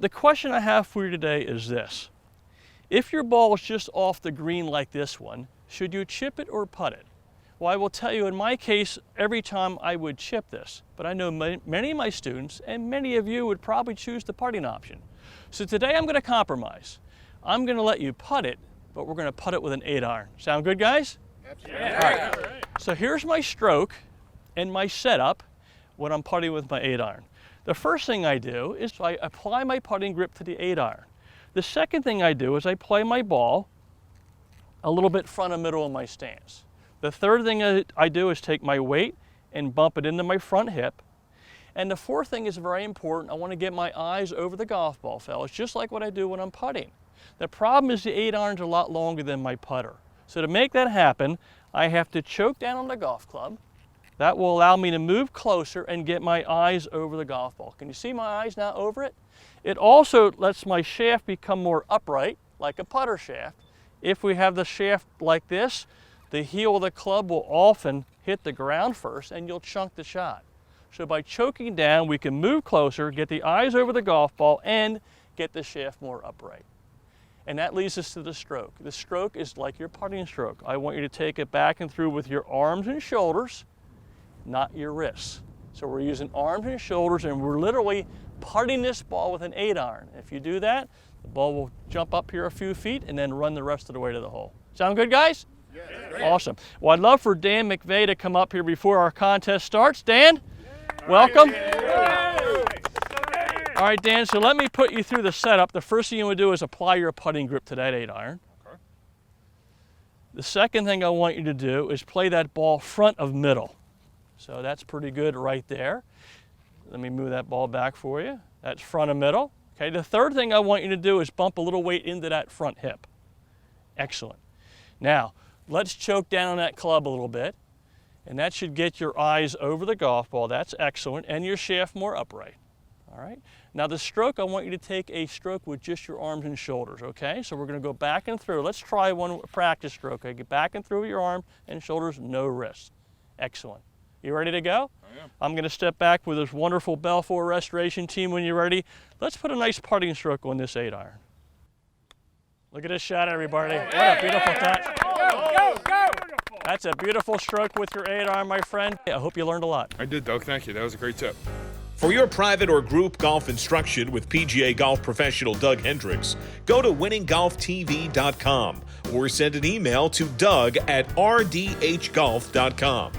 the question I have for you today is this. If your ball is just off the green like this one, should you chip it or putt it? Well, I will tell you, in my case, every time I would chip this, but I know many of my students and many of you would probably choose the putting option. So today I'm going to compromise. I'm going to let you putt it, but we're going to putt it with an 8-iron. Sound good, guys? Absolutely. Yeah. All right. So here's my stroke and my setup when I'm putting with my 8-iron. The first thing I do is I apply my putting grip to the 8-iron. The second thing I do is I play my ball a little bit front and middle of my stance. The third thing I do is take my weight and bump it into my front hip. And the fourth thing is very important. I want to get my eyes over the golf ball, fellas, just like what I do when I'm putting. The problem is the 8-iron's a lot longer than my putter. So to make that happen, I have to choke down on the golf club. That will allow me to move closer and get my eyes over the golf ball. Can you see my eyes now over it? It also lets my shaft become more upright, like a putter shaft. If we have the shaft like this, the heel of the club will often hit the ground first and you'll chunk the shot. So by choking down, we can move closer, get the eyes over the golf ball, and get the shaft more upright. And that leads us to the stroke. The stroke is like your putting stroke. I want you to take it back and through with your arms and shoulders, not your wrists. So we're using arms and shoulders, and we're literally putting this ball with an 8-iron. If you do that, the ball will jump up here a few feet and then run the rest of the way to the hole. Sound good, guys? Yeah. Awesome. Well, I'd love for Dan McVeigh to come up here before our contest starts. Dan, welcome. All right, Dan, so let me put you through the setup. The first thing you want to do is apply your putting grip to that 8-iron. Okay. The second thing I want you to do is play that ball front of middle. So that's pretty good right there. Let me move that ball back for you. That's front of middle. Okay, the third thing I want you to do is bump a little weight into that front hip. Excellent. Now, let's choke down on that club a little bit, and that should get your eyes over the golf ball. That's excellent, and your shaft more upright. All right. Now the stroke, I want you to take a stroke with just your arms and shoulders, okay? So we're going to go back and through. Let's try one practice stroke. Okay, get back and through with your arm and shoulders, no wrists. Excellent. You ready to go? I am. I'm going to step back with this wonderful Belfour restoration team when you're ready. Let's put a nice putting stroke on this 8-iron. Look at this shot, everybody. What a beautiful touch. Go, go, go. That's a beautiful stroke with your 8-iron, my friend. I hope you learned a lot. I did, Doug. Thank you. That was a great tip. For your private or group golf instruction with PGA Golf Professional Doug Hendricks, go to winninggolftv.com or send an email to doug@rdhgolf.com.